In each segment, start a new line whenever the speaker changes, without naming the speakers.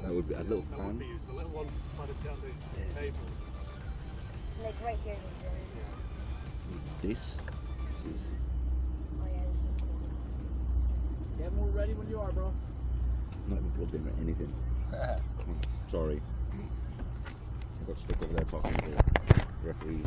That would be a little fan.
The little one kind of down the table.
Like right here.
This is...
Oh yeah, this is cool.
Get more ready when you are, bro.
Not even plugged in or anything. Sorry. I got stuck over there talking to the referee.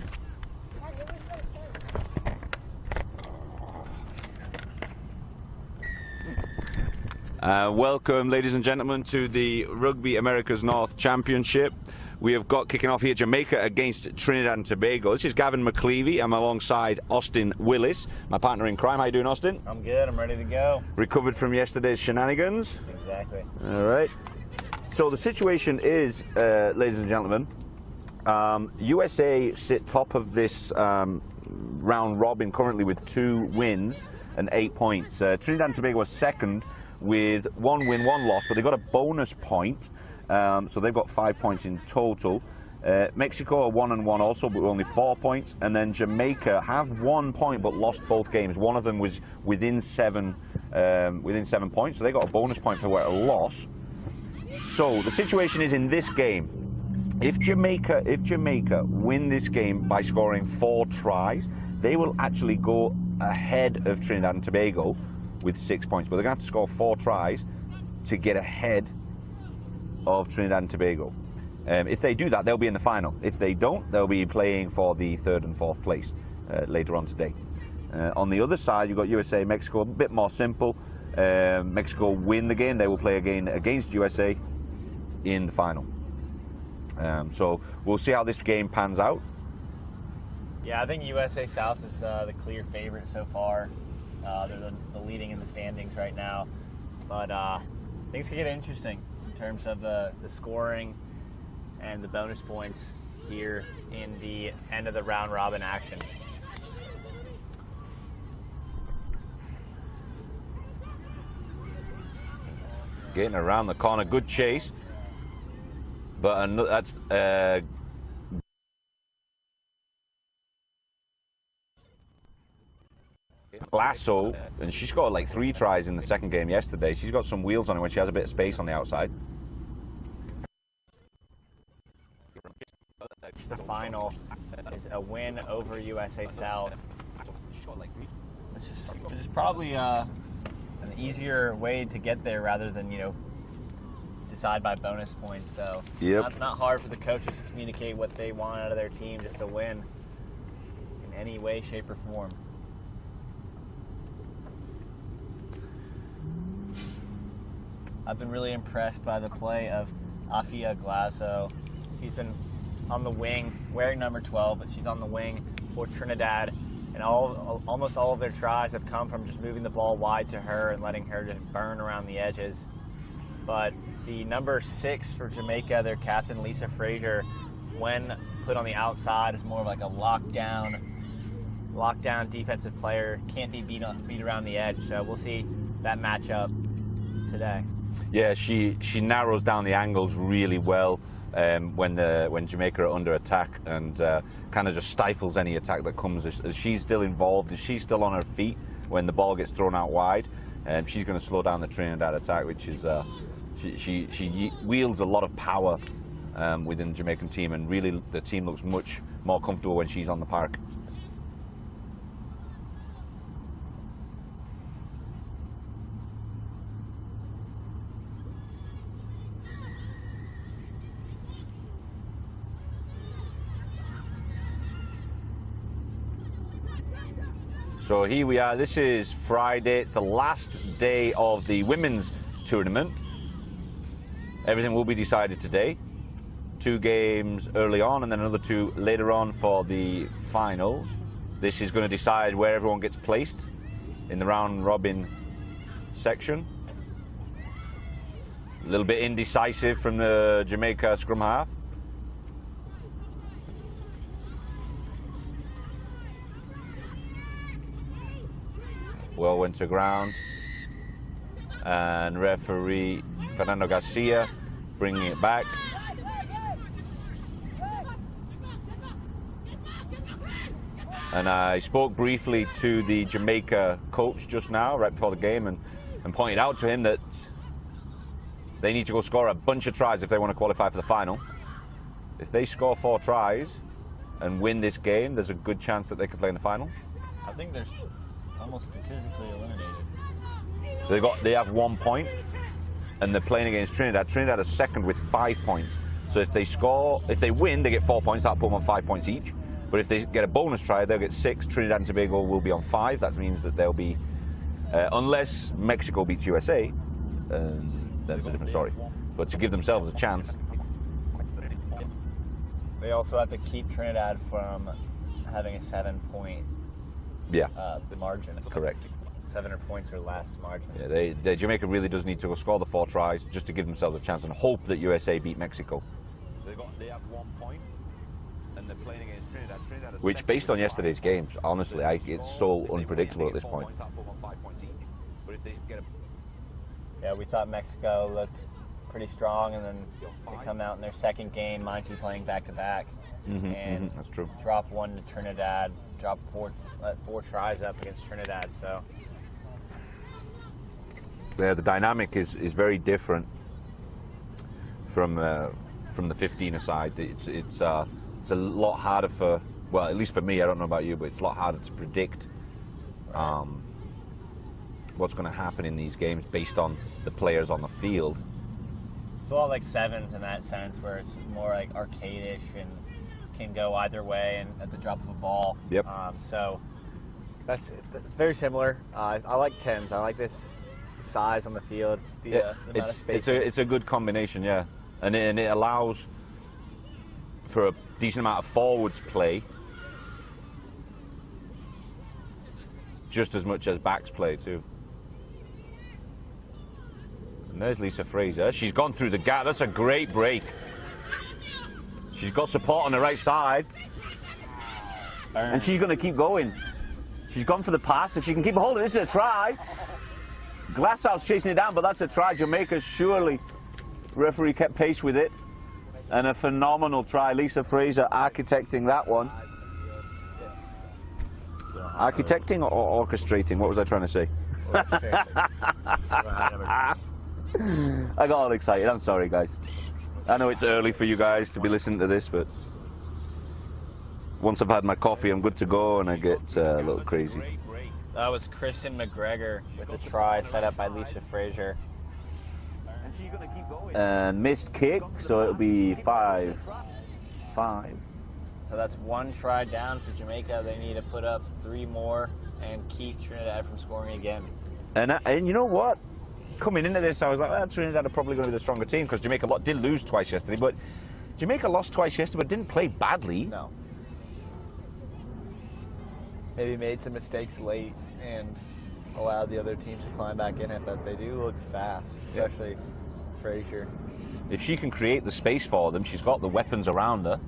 Welcome, ladies and gentlemen, to the Rugby America's North Championship. We have got kicking off here Jamaica against Trinidad and Tobago. This is Gavin McLeavy. I'm alongside Austin Willis, my partner in crime. How you doing, Austin?
I'm good. I'm ready to go.
Recovered from yesterday's shenanigans?
Exactly.
All right. So the situation is, ladies and gentlemen, USA sit top of this round robin currently with 2 wins and 8 points. Trinidad and Tobago was second with 1 win, 1 loss, but they got a bonus point. So they've got 5 points in total. Mexico are 1-1 also, but only 4 points. And then Jamaica have 1 point, but lost both games. One of them was within 7 points, so they got a bonus point for a loss. So the situation is in this game, if Jamaica win this game by scoring 4 tries, they will actually go ahead of Trinidad and Tobago with 6 points. But they're going to have to score 4 tries to get ahead of Trinidad and Tobago. If they do that, they'll be in the final. If they don't, they'll be playing for the 3rd and 4th place later on today. On the other side, you've got USA, Mexico, a bit more simple. Mexico win the game, they will play again against USA in the final. So we'll see how this game pans out.
Yeah, I think USA South is the clear favorite so far. They're the leading in the standings right now. But things can get interesting in terms of the scoring and the bonus points here in the end of the round robin action.
Getting around the corner, good chase. But that's Lasso, and she scored like 3 tries in the second game yesterday. She's got some wheels on her when she has a bit of space on the outside.
The final is a win over USA South, which is probably an easier way to get there rather than, decide by bonus points. So
yep.
Not hard for the coaches to communicate what they want out of their team, just to win in any way, shape, or form. I've been really impressed by the play of Afia Glasso. She's been on the wing, wearing number 12, but she's on the wing for Trinidad. And almost all of their tries have come from just moving the ball wide to her and letting her just burn around the edges. But the number 6 for Jamaica, their captain, Lisa Frazier, when put on the outside, is more of like a lockdown defensive player. Can't be beat around the edge. So we'll see that matchup today.
Yeah, she narrows down the angles really well when Jamaica are under attack, and kind of just stifles any attack that comes as she's still involved, as she's still on her feet when the ball gets thrown out wide. She's going to slow down the Trinidad attack, which is she wields a lot of power within the Jamaican team, and really the team looks much more comfortable when she's on the park. So here we are, this is Friday, it's the last day of the women's tournament. Everything will be decided today. 2 games early on and then another 2 later on for the finals. This is going to decide where everyone gets placed in the round robin section. A little bit indecisive from the Jamaica scrum half. Well went to ground, and referee Fernando Garcia bringing it back. And I spoke briefly to the Jamaica coach just now, right before the game, and pointed out to him that They need to go score a bunch of tries if they want to qualify for the final. If they score 4 tries and win this game, there's a good chance that they could play in the final.
I think they're almost statistically eliminated.
They have 1 point, and they're playing against Trinidad. Trinidad is second with 5 points. So if they win, they get 4 points. That'll put them on 5 points each. But if they get a bonus try, they'll get 6. Trinidad and Tobago will be on 5. That means that they'll be, unless Mexico beats USA, that's a different story. But to give themselves a chance.
They also have to keep Trinidad from having a 7-point margin.
Correct.
7 points or less margin.
Yeah, Jamaica really does need to go score the 4 tries just to give themselves a chance and hope that USA beat Mexico. They have 1 point, and they're playing against Trinidad. Which, based on yesterday's games, honestly, it's so unpredictable at this point.
Yeah, we thought Mexico looked pretty strong, and then they come out in their second game, mind you, playing back-to-back, and
that's true.
Drop 1 to Trinidad, drop 4 tries up against Trinidad. So
yeah, the dynamic is very different from the 15-a-side. It's a lot harder for, well, at least for me. I don't know about you, but it's a lot harder to predict what's going to happen in these games based on the players on the field.
It's a lot like 7's in that sense, where it's more like arcade-ish and can go either way and at the drop of a ball.
Yep.
So it's very similar. I like 10's. I like this size on the field. It's the amount of space.
It's a good combination, yeah, and it allows for a decent amount of forwards play, just as much as backs play too. And there's Lisa Fraser. She's gone through the gap. That's a great break. She's got support on the right side. And she's going to keep going. She's gone for the pass. If she can keep a hold of it, this is a try. Glasshouse chasing it down, but that's a try. Jamaica surely. Referee kept pace with it. And a phenomenal try. Lisa Fraser architecting that one. Architecting or orchestrating? What was I trying to say? I got all excited. I'm sorry, guys. I know it's early for you guys to be listening to this, but once I've had my coffee, I'm good to go, and I get a little crazy.
That was Kristen McGregor with a try set up by Lisa Fraser.
And missed kick, so it'll be 5-5.
So that's 1 try down for Jamaica. They need to put up 3 more and keep Trinidad from scoring again.
And you know what? Coming into this, I was like, Trinidad are probably going to be the stronger team because Jamaica did lose twice yesterday, but Jamaica lost twice yesterday, but didn't play badly.
No. Maybe made some mistakes late and allowed the other teams to climb back in it, but they do look fast, especially Fraser.
If she can create the space for them, she's got the weapons around her.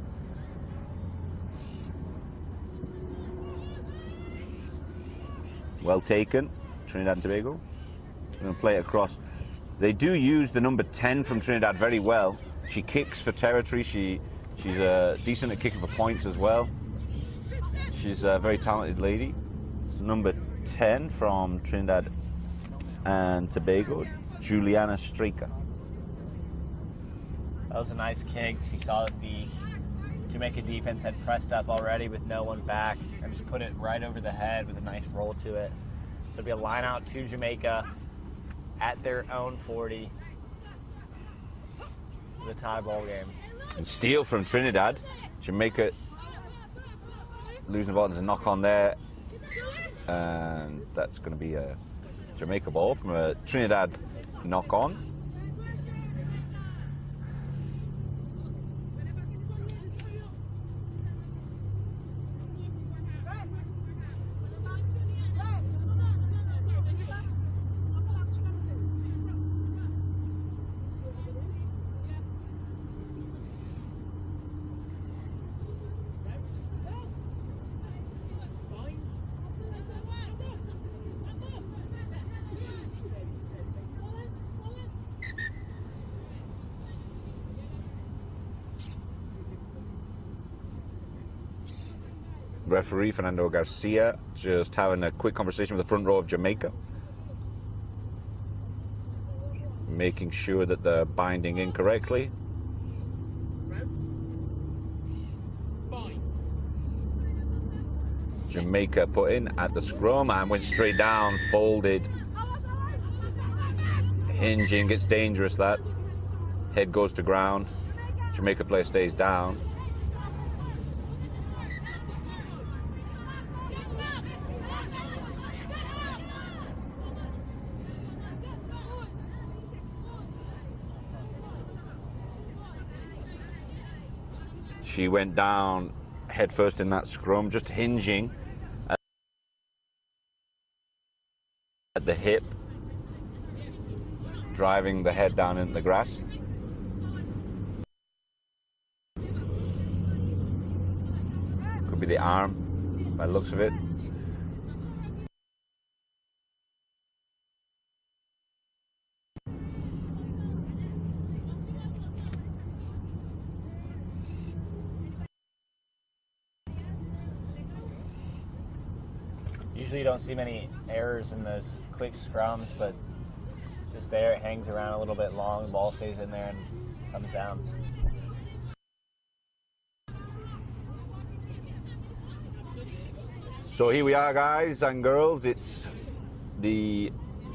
Well taken, Trinidad and Tobago. Going to play it across. They do use the number 10 from Trinidad very well. She kicks for territory. She's decent at kicking for points as well. She's a very talented lady. It's number 10 from Trinidad and Tobago, Juliana Straker.
That was a nice kick. She saw that the Jamaica defense had pressed up already with no one back and just put it right over the head with a nice roll to it. So it'll be a line out to Jamaica at their own 40 for the tie ball game.
And steal from Trinidad. Jamaica losing the ball. There's a knock on there. And that's going to be a Jamaica ball from a Trinidad knock on. Referee Fernando Garcia just having a quick conversation with the front row of Jamaica. making sure that they're binding incorrectly. Jamaica put in at the scrum and went straight down, folded. Hinging, gets dangerous that. Head goes to ground. Jamaica player stays down. She went down head first in that scrum, just hinging at the hip, driving the head down into the grass. Could be the arm, by the looks of it.
Usually you don't see many errors in those quick scrums, but just there, it hangs around a little bit long, the ball stays in there and comes down.
So here we are, guys and girls. It's the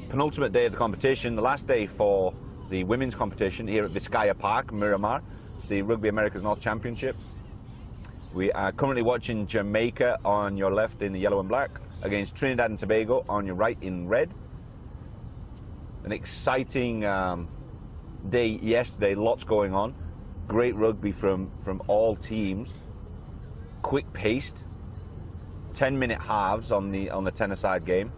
penultimate day of the competition, the last day for the women's competition here at Vizcaya Park, Miramar. It's the Rugby Americas North Championship. We are currently watching Jamaica on your left in the yellow and black against Trinidad and Tobago on your right in red. An exciting day yesterday, lots going on. Great rugby from all teams. Quick paced. 10-minute halves on the 10-a-side game.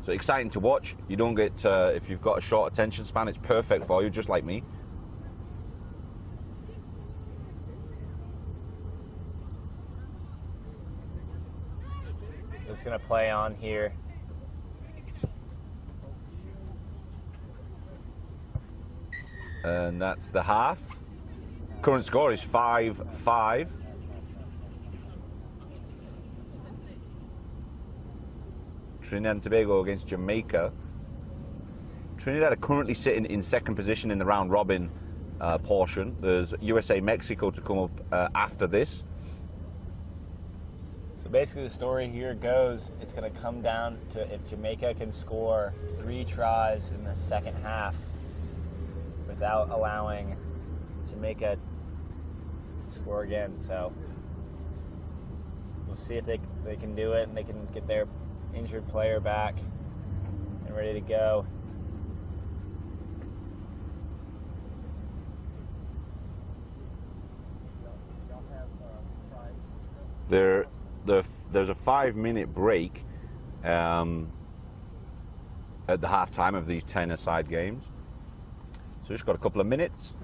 So exciting to watch. You don't get, if you've got a short attention span, it's perfect for you, just like me.
It's going to play on here.
And that's the half. Current score is 5-5. Trinidad and Tobago against Jamaica. Trinidad are currently sitting in second position in the round robin portion. There's USA Mexico to come up after this.
So basically the story here goes, it's going to come down to if Jamaica can score 3 tries in the second half without allowing Jamaica to score again. So we'll see if they can do it and they can get their injured player back and ready to go.
There's a 5-minute break at the halftime of these 10-a-side games. So just got a couple of minutes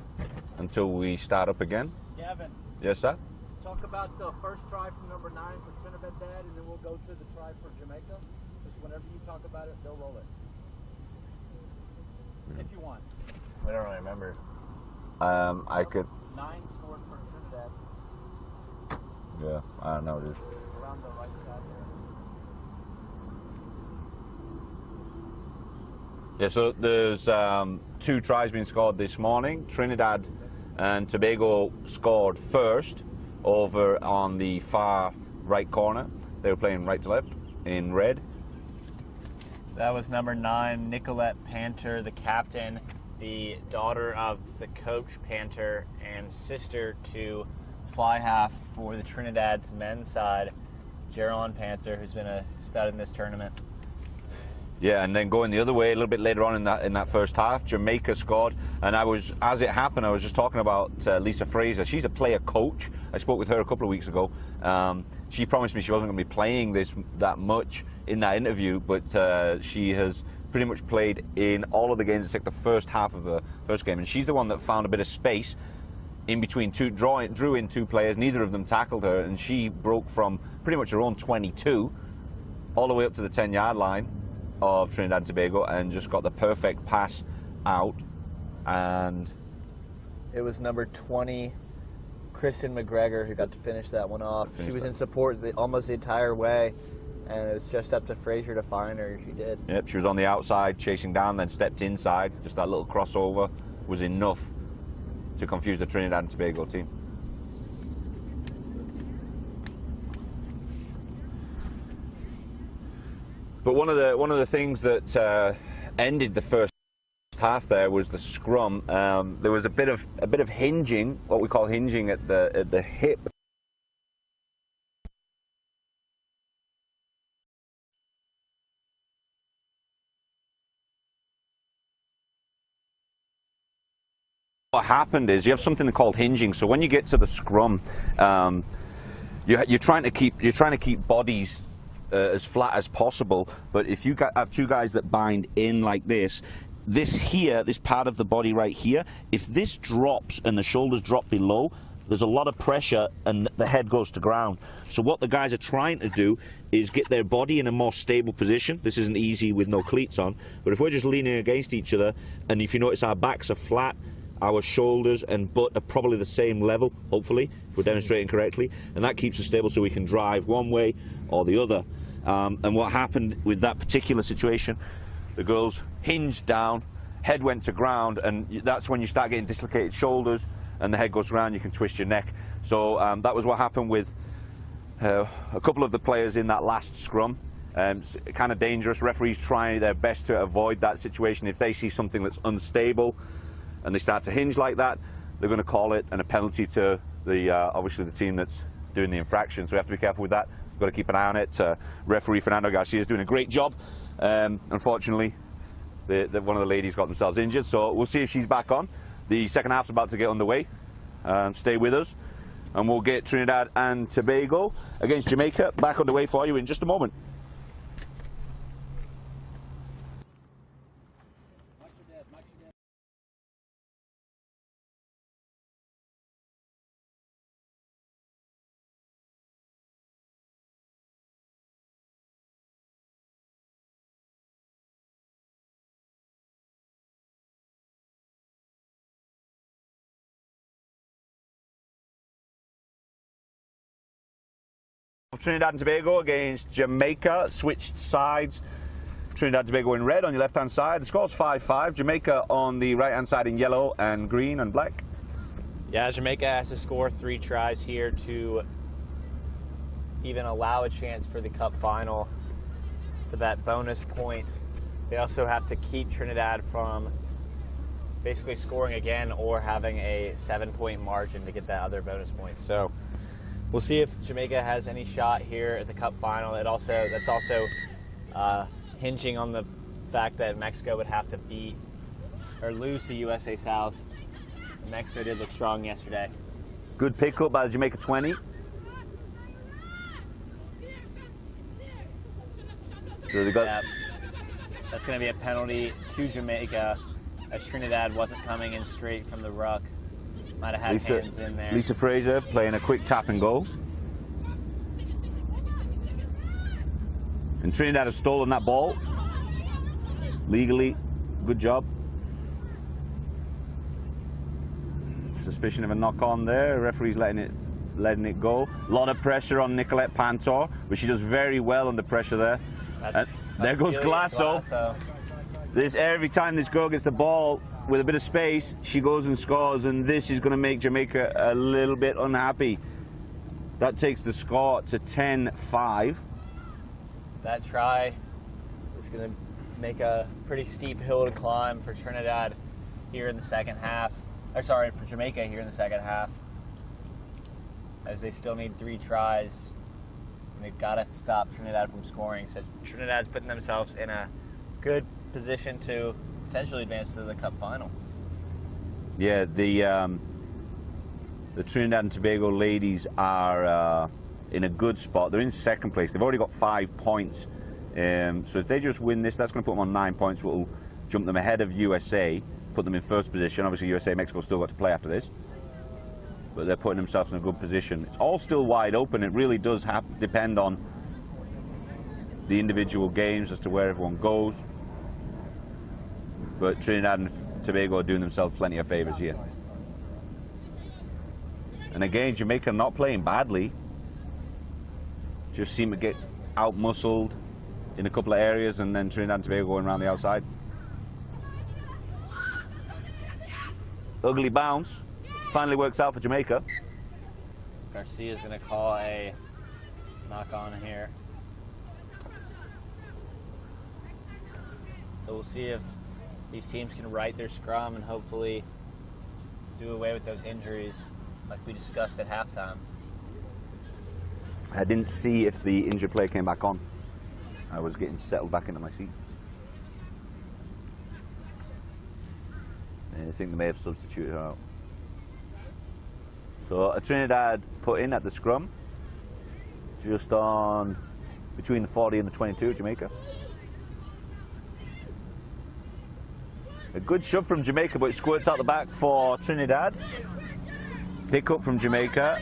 until we start up again.
Gavin.
Yes, sir?
Talk about the first try from number 9 for Trinidad, and then we'll go to the try for Jamaica. Just whenever you talk about it, they'll roll it. If you want.
I don't really remember.
I could.
9 scores for Trinidad.
Yeah, I don't know, dude.
Around the right side there.
Yeah, so there's 2 tries being scored this morning. Trinidad and Tobago scored first over on the far right corner. They were playing right to left in red.
That was number 9, Nicolette Panter, the captain, the daughter of the coach Panter, and sister to fly half for the Trinidad's men's side, Geraldine Panter, who's been a stud in this tournament.
Yeah, and then going the other way a little bit later on in that first half, Jamaica scored, and as it happened, I was just talking about Lisa Fraser. She's a player coach. I spoke with her a couple of weeks ago. She promised me she wasn't going to be playing that much in that interview, but she has pretty much played in all of the games except the first half of the first game, and she's the one that found a bit of space in between drew in 2 players. Neither of them tackled her, and she broke from pretty much her own 22 all the way up to the 10-yard line of Trinidad and Tobago and just got the perfect pass out. And
it was number 20, Kristen McGregor, who got to finish that one off. She was in support almost the entire way. and it was just up to Fraser to find her. She did.
Yep, she was on the outside, chasing down, then stepped inside. Just that little crossover was enough to confuse the Trinidad and Tobago team. But one of the things that ended the first half there was the scrum. There was a bit of hinging, what we call hinging at the hip. What happened is you have something called hinging. So when you get to the scrum, you're trying to keep bodies as flat as possible. But if you have two guys that bind in like this part of the body right here, if this drops and the shoulders drop below, there's a lot of pressure and the head goes to ground. So what the guys are trying to do is get their body in a more stable position. This isn't easy with no cleats on, but if we're just leaning against each other, and if you notice our backs are flat, our shoulders and butt are probably the same level, hopefully, if we're demonstrating correctly, and that keeps us stable so we can drive one way or the other. And what happened with that particular situation, the girls hinged down, head went to ground, and that's when you start getting dislocated shoulders and the head goes around, you can twist your neck. So that was what happened with a couple of the players in that last scrum. It's kind of dangerous. Referees trying their best to avoid that situation. If they see something that's unstable and they start to hinge like that, they're going to call it and a penalty to the obviously the team that's doing the infraction. So we have to be careful with that. We've got to keep an eye on it. Referee Fernando Garcia is doing a great job. Unfortunately, one of the ladies got themselves injured, so we'll see if she's back on. The second half's about to get underway. Stay with us, and we'll get Trinidad and Tobago against Jamaica back underway for you in just a moment. Trinidad and Tobago against Jamaica, switched sides. Trinidad and Tobago in red on your left-hand side. The score's 5-5. Jamaica on the right-hand side in yellow and green and black.
Yeah, Jamaica has to score 3 tries here to even allow a chance for the Cup final for that bonus point. They also have to keep Trinidad from basically scoring again or having a 7-point margin to get that other bonus point. So we'll see if Jamaica has any shot here at the Cup final. That's also hinging on the fact that Mexico would have to beat or lose to USA South. Mexico did look strong yesterday.
Good pickup by the Jamaica 20. So they got.
Yep. That's going to be a penalty to Jamaica, as Trinidad wasn't coming in straight from the ruck. Might have had hands in there.
Lisa Fraser playing a quick tap and go. And Trinidad have stolen that ball. Legally, good job. Suspicion of a knock on there. Referee's letting it go. A lot of pressure on Nicolette Pantor, but she does very well under pressure there. There goes Glasso. Every time this girl gets the ball with a bit of space, she goes and scores, and this is going to make Jamaica a little bit unhappy. That takes the score to 10-5.
That try is going to make a pretty steep hill to climb for Trinidad here in the second half. Or sorry, for Jamaica here in the second half, as they still need 3 tries. And they've got to stop Trinidad from scoring. So Trinidad's putting themselves in a good position to potentially advance to the Cup final.
Yeah, the Trinidad and Tobago ladies are in a good spot. They're in second place. They've already got 5 points. So if they just win this, that's going to put them on 9 points, which will jump them ahead of USA, put them in first position. Obviously, USA, Mexico still got to play after this, but they're putting themselves in a good position. It's all still wide open. It really does depend on the individual games as to where everyone goes. But Trinidad and Tobago are doing themselves plenty of favors here. And again, Jamaica not playing badly. Just seem to get out-muscled in a couple of areas, and then Trinidad and Tobago going around the outside. Ugly bounce. Finally works out for Jamaica.
Garcia's going to call a knock on here. So we'll see if these teams can right their scrum and hopefully do away with those injuries like we discussed at halftime.
I didn't see if the injured player came back on. I was getting settled back into my seat. And I think they may have substituted her out. So a Trinidad put in at the scrum, just on between the 40 and the 22 of Jamaica. A good shove from Jamaica, but it squirts out the back for Trinidad. Pick up from Jamaica.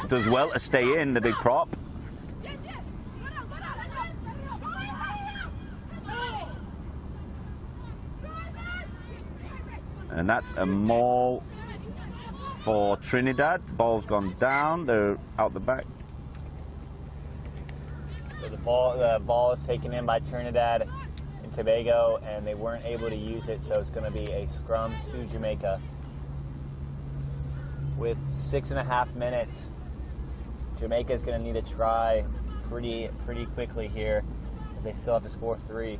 Does well to stay in, the big prop. And that's a maul for Trinidad. The ball's gone down, they're out the back.
So the ball is taken in by Trinidad and Tobago, and they weren't able to use it, so it's going to be a scrum to Jamaica. With 6.5 minutes, Jamaica is going to need a try pretty quickly here, as they still have to score 3.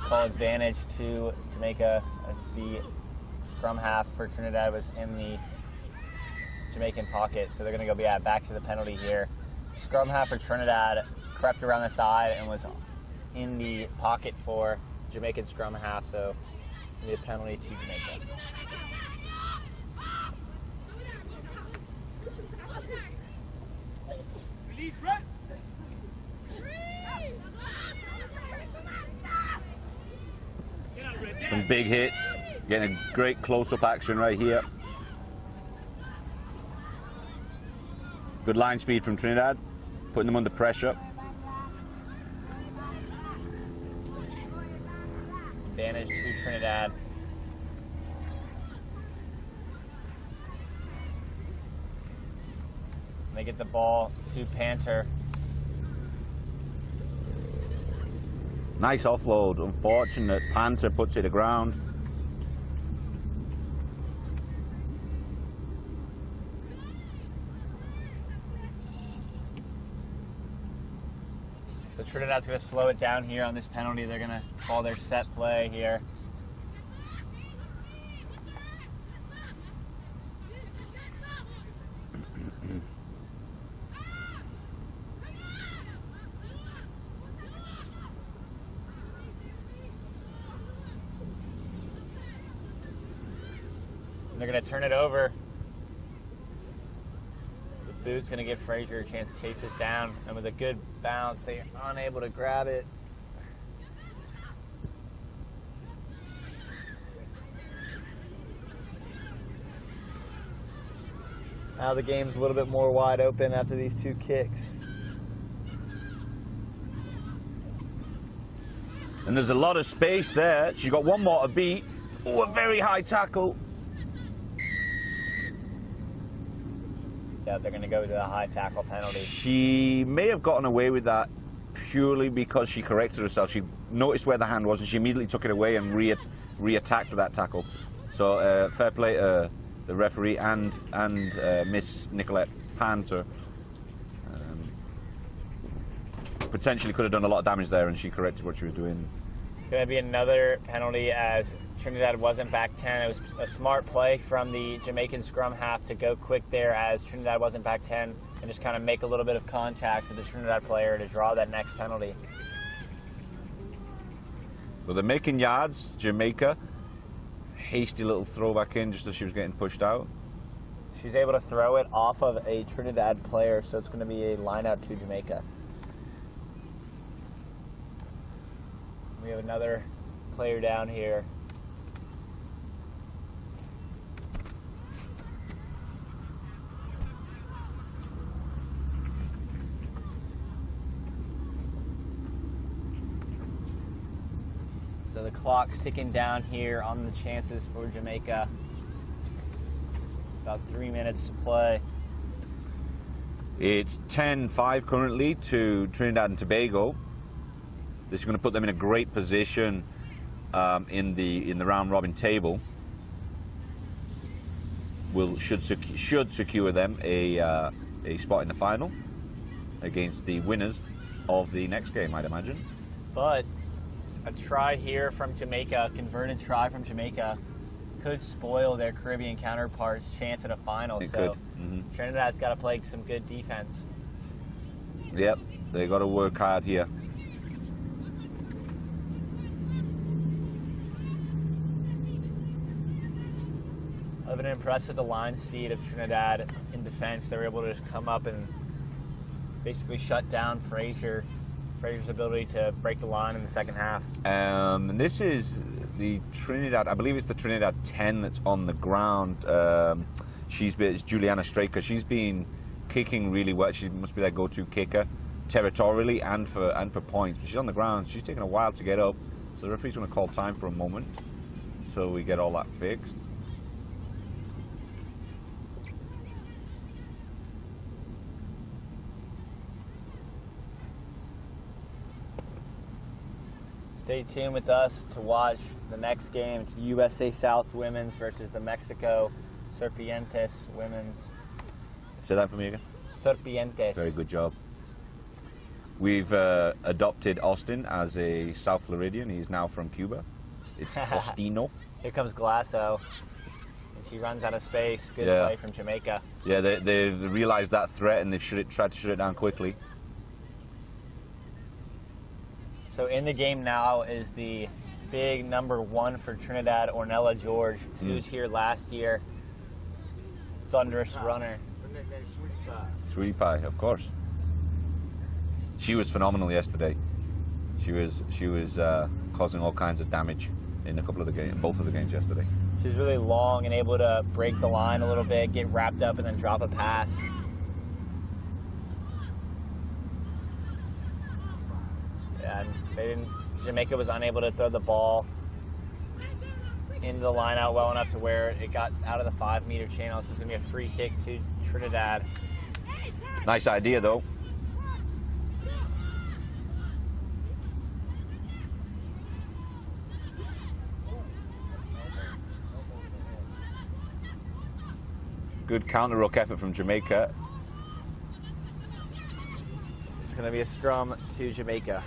Call advantage to Jamaica as the scrum half for Trinidad was in the Jamaican pocket, so they're going to go back to the penalty here. Scrum half for Trinidad crept around the side and was in the pocket for Jamaican scrum half, so the penalty to Jamaica.
Some big hits, getting a great close-up action right here. Good line speed from Trinidad, putting them under pressure.
Advantage to Trinidad. And they get the ball to Panther.
Nice offload, unfortunate. Panther puts it to ground.
So Trinidad's going to slow it down here on this penalty. They're going to call their set play here. They're going to turn it over. The boot's going to give Frazier a chance to chase this down, and with a good bounce, they're unable to grab it. Now the game's a little bit more wide open after these 2 kicks.
And there's a lot of space there. She's got one more to beat. Oh, a very high tackle.
Yeah, they're going to go to the high tackle penalty.
She may have gotten away with that purely because she corrected herself. She noticed where the hand was and she immediately took it away and re-attacked that tackle. So fair play to the referee and Miss Nicolette Panther. Potentially could have done a lot of damage there, and she corrected what she was doing.
It's going to be another penalty as Trinidad wasn't back 10. It was a smart play from the Jamaican scrum half to go quick there as Trinidad wasn't back 10 and just kind of make a little bit of contact with the Trinidad player to draw that next penalty.
Well, they're making yards, Jamaica. Hasty little throw back in just as she was getting pushed out.
She's able to throw it off of a Trinidad player, so it's going to be a line out to Jamaica. We have another player down here. So the clock's ticking down here on the chances for Jamaica. About 3 minutes to play.
It's 10-5 currently to Trinidad and Tobago. This is going to put them in a great position in the round robin table. Should secure them a spot in the final against the winners of the next game, I'd imagine.
But a try here from Jamaica, a converted try from Jamaica, could spoil their Caribbean counterparts' chance at a final.
It
so
could. Mm-hmm.
Trinidad's got to play some good defense.
Yep, they got to work hard here.
I've been impressed with the line speed of Trinidad in defense. They were able to just come up and basically shut down Fraser's ability to break the line in the second half.
And this is the Trinidad, I believe it's the Trinidad 10 that's on the ground. It's Juliana Straker. She's been kicking really well. She must be their go-to kicker territorially and for points. But she's on the ground. She's taking a while to get up. So the referee's going to call time for a moment so we get all that fixed.
Stay tuned with us to watch the next game. It's USA South women's versus the Mexico Serpientes women's.
Say that for me again.
Serpientes.
Very good job. We've adopted Austin as a South Floridian. He's now from Cuba. It's Ostino.
Here comes Glasso. And she runs out of space. Good play from Jamaica.
Yeah, they realized that threat and they've tried to shut it down quickly.
So in the game now is the big number 1 for Trinidad, Ornella George. She was here last year. Thunderous runner.
Sweetie Pie, of course. She was phenomenal yesterday. She was causing all kinds of damage in both of the games yesterday.
She's really long and able to break the line a little bit, get wrapped up, and then drop a pass. And Jamaica was unable to throw the ball into the line out well enough to where it got out of the 5-meter channel. So it's going to be a free kick to Trinidad.
Nice idea, though. Good counter-ruck effort from Jamaica.
It's going to be a scrum to Jamaica.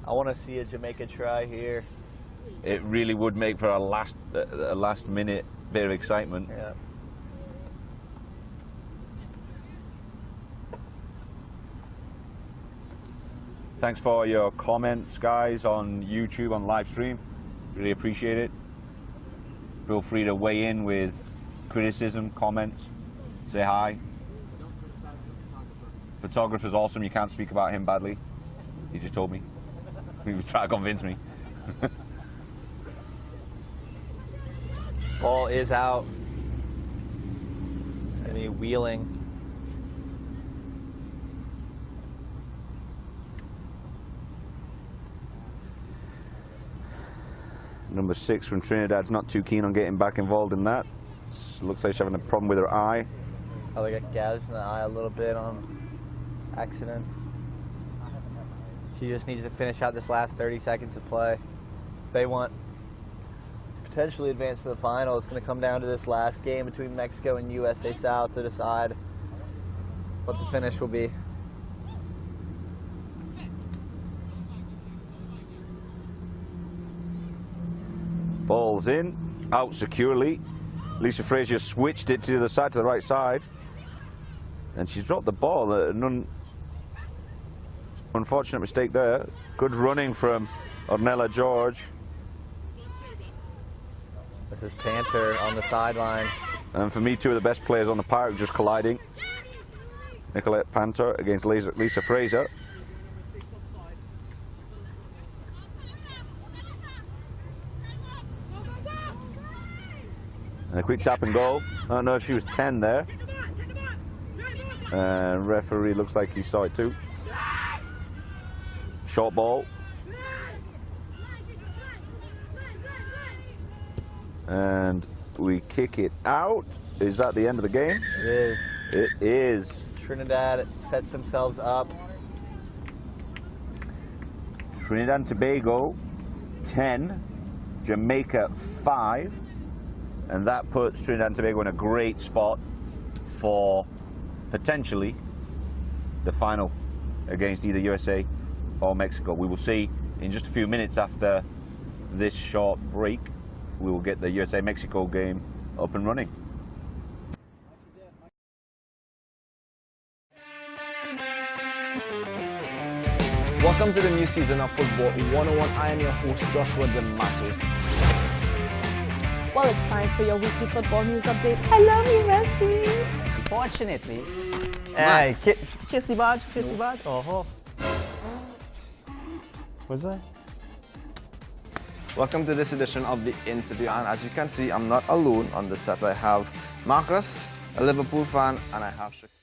I want to see a Jamaica try here.
It really would make for a last-minute bit of excitement.
Yeah.
Thanks for your comments, guys, on YouTube, on live stream. Really appreciate it. Feel free to weigh in with criticism, comments, say hi. Photographer's awesome. You can't speak about him badly. He just told me. He was trying to convince me.
Ball is out. It's going to be wheeling.
Number 6 from Trinidad's not too keen on getting back involved in that. Looks like she's having a problem with her eye.
Probably got gouged in the eye a little bit on accident. She just needs to finish out this last 30 seconds of play. If they want to potentially advance to the final, it's going to come down to this last game between Mexico and USA South to decide what the finish will be.
Ball's in, out securely. Lisa Fraser switched it to the side, to the right side. And she's dropped the ball. Unfortunate mistake there. Good running from Ornella George.
This is Panther on the sideline.
And for me, two of the best players on the park just colliding. Nicolette Panther against Lisa Fraser. And a quick tap and go. I don't know if she was 10 there. Referee looks like he saw it too. Short ball. And we kick it out. Is that the end of the game?
It is.
It is.
Trinidad sets themselves up.
Trinidad and Tobago 10, Jamaica 5, and that puts Trinidad and Tobago in a great spot for potentially the final against either USA or Mexico. We will see in just a few minutes after this short break. We will get the USA-Mexico game up and running.
Welcome to the new season of Football 101. I am your host, Joshua De Matos.
Well, it's time for your weekly football news update. I love you, Messi.
Unfortunately,
Hey, kiss the badge, kiss the badge. Oh, what's that? Welcome to this edition of the interview, and as you can see, I'm not alone on the set. I have Marcus, a Liverpool fan, and I have Shakir.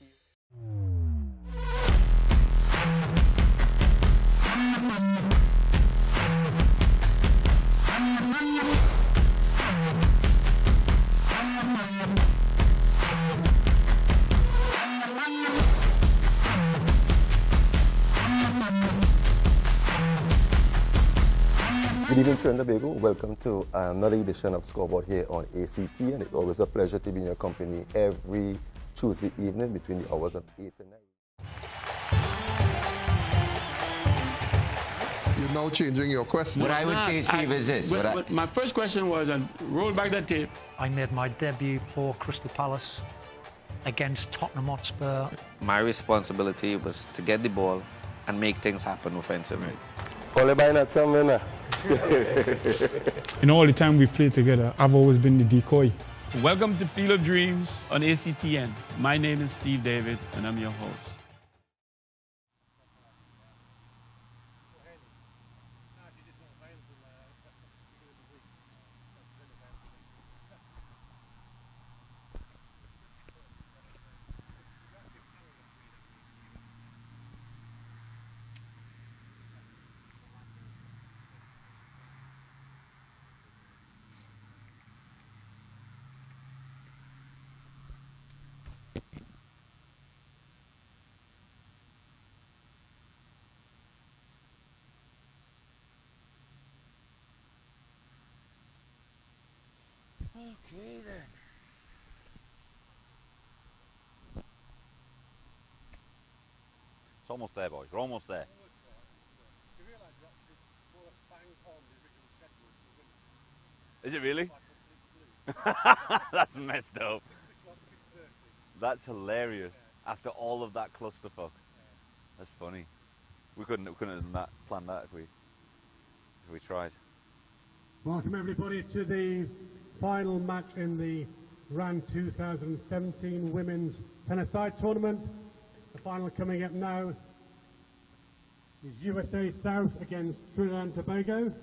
Good evening, Trinidad and Tobago. Welcome to another edition of Scoreboard here on ACT, and it's always a pleasure to be in your company every Tuesday evening between the hours of 8 and 9.
You're now changing your question.
what I would say, Steve, is this.
My first question was, and roll back that tape.
I made my debut for Crystal Palace against Tottenham Hotspur.
My responsibility was to get the ball and make things happen offensively.
All by not something.
In all the time we've played together, I've always been the decoy.
Welcome to Field of Dreams on ACTN. My name is Steve David, and I'm your host.
Okay then. It's almost there, boys. We're almost there. Is it really? That's messed up. That's hilarious. After all of that clusterfuck. That's funny. We couldn't have planned that if we tried.
Welcome everybody to the final match in the Ran 2017 Women's Tennis-Side Tournament. The final coming up now is USA South against Trinidad and Tobago.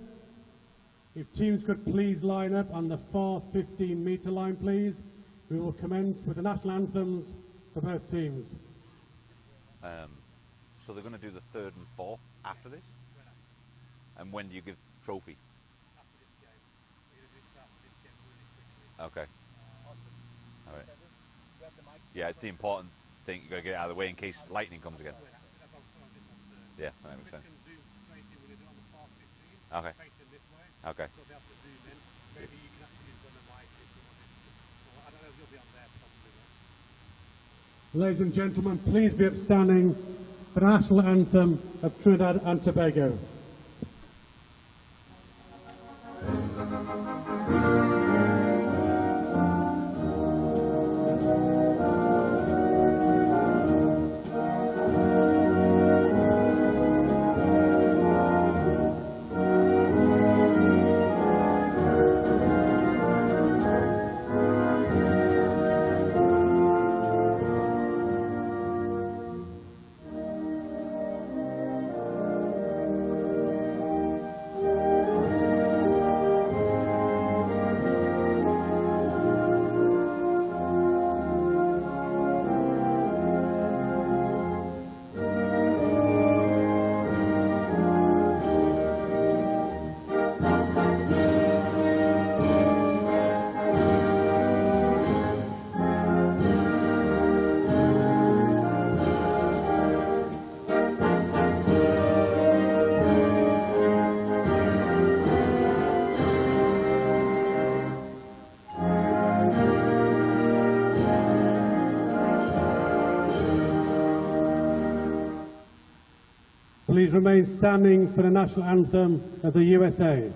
If teams could please line up on the far 15-meter line, please. We will commence with the national anthems for both teams.
So they're going to do the third and fourth after this? And when do you give trophy? Okay. All right. Yeah, it's the important thing. You've got to get it out of the way in case lightning comes again. Yeah, that makes sense. Okay. Okay.
Ladies and gentlemen, please be upstanding for the national anthem of Trinidad and Tobago. please remain standing for the national anthem of the USA.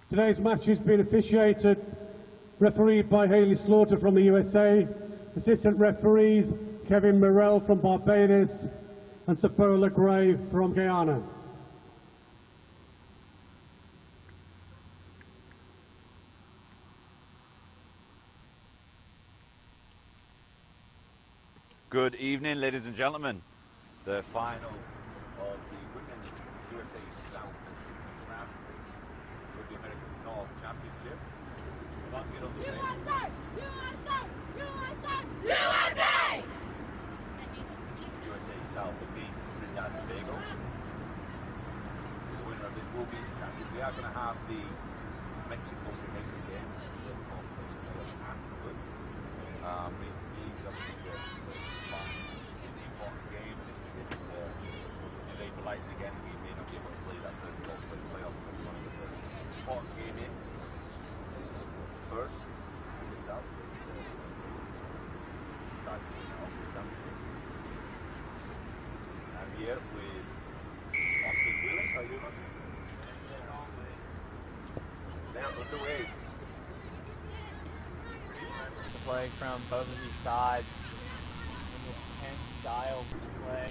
Today's match has been officiated, refereed by Haley Slaughter from the USA, assistant referees Kevin Morrell from Barbados and Sapola Gray from Guyana.
Good evening, ladies and gentlemen. The final of the Women's USA South Pacific Ran with the American North Championship. About to get underway. USA! USA! USA! USA! USA South will beat Trinidad and Tobago. So the winner of this will be the champion. We are going to have the Mexico-Jamaica game afterwards. Lightning again, we may not be able to play that third place playoff. So we want to get the important game in first. Out. I'm here with Austin Willis. How are you, Austin? Down underway.
The play from both of these sides in this 10-style play.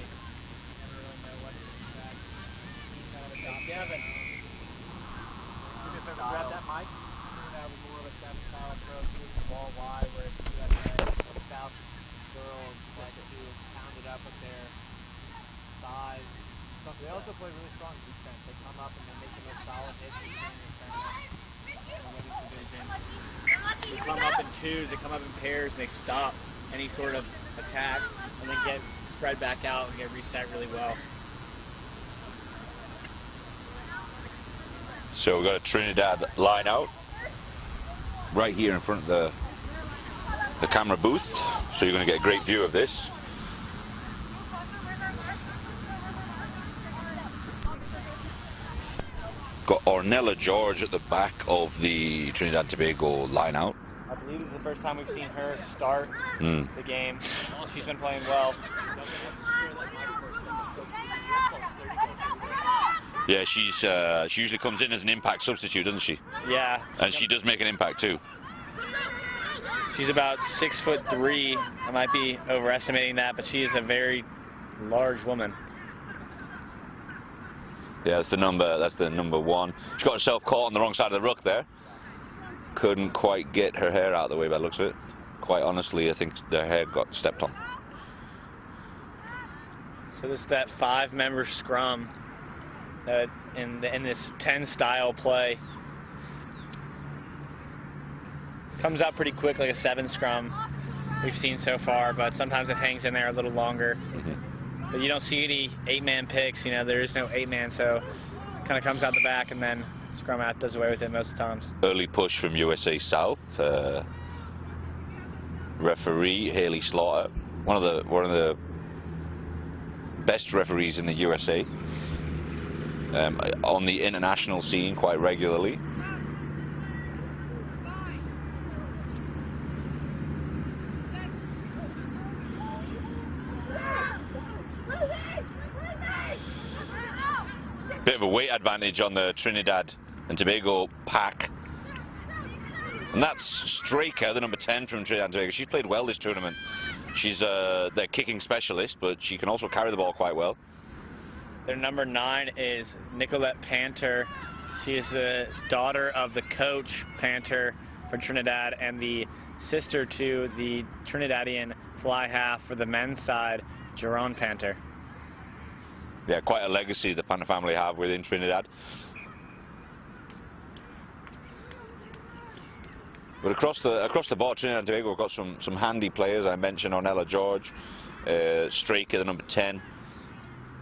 Kevin. Grab that mic. That was more of a 7-style approach, moving the ball wide, where it's the South girls like to pound it up with their size. They also play really strong defense. They come up and they make the most solid hits in the tournament. They come up in twos, they come up in pairs, and they stop any sort of attack, and then get spread back out and get reset really well.
So we've got a Trinidad line out right here in front of the camera booth, so you're going to get a great view of this. Got Ornella George at the back of the Trinidad and Tobago line out.
I believe this is the first time we've seen her start the game. She's been playing well.
Yeah, she usually comes in as an impact substitute, doesn't she?
Yeah.
And she does make an impact too.
She's about 6'3". I might be overestimating that, but she is a very large woman.
Yeah, that's the number one. She got herself caught on the wrong side of the ruck there. Couldn't quite get her hair out of the way by the looks of it. Quite honestly, I think their hair got stepped on.
So this is that 5-member scrum that in this 10-style play. Comes out pretty quick, like a 7 scrum we've seen so far, but sometimes it hangs in there a little longer. But you don't see any 8-man picks. You know, there is no 8-man, so it kind of comes out the back, and then scrum out does away with it most of the times.
Early push from USA South. Referee Haley Slaughter, one of the best referees in the USA. On the international scene quite regularly. Bit of a weight advantage on the Trinidad and Tobago pack. And that's Straker, the number 10 from Trinidad and Tobago. She's played well this tournament. She's their kicking specialist, but she can also carry the ball quite well.
Their number 9 is Nicolette Panter. She is the daughter of the coach, Panter, for Trinidad, and the sister to the Trinidadian fly half for the men's side, Jerome Panter.
Yeah, quite a legacy the Panter family have within Trinidad. But across the board, Trinidad and Tobago have got some handy players. I mentioned Ornella George, Straker, the number 10,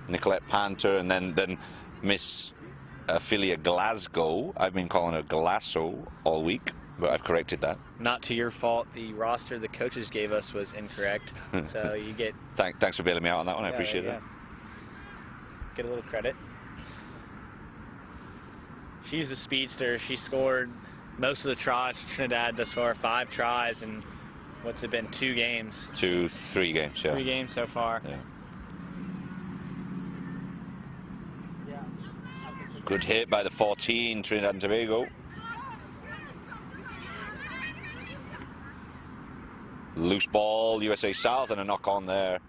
Nicolette Panter, and then Miss Ophelia Glasgow. I've been calling her Glasso all week, but I've corrected that.
Not to your fault. The roster the coaches gave us was incorrect, so you get...
Thanks for bailing me out on that one. I appreciate that.
Get a little credit. She's the speedster. She scored most of the tries for Trinidad thus far, 5 tries, and what's it been, 2 games?
3 games, yeah.
3 games so far.
Yeah. Good hit by the 14, Trinidad and Tobago. Loose ball, USA South, and a knock on there.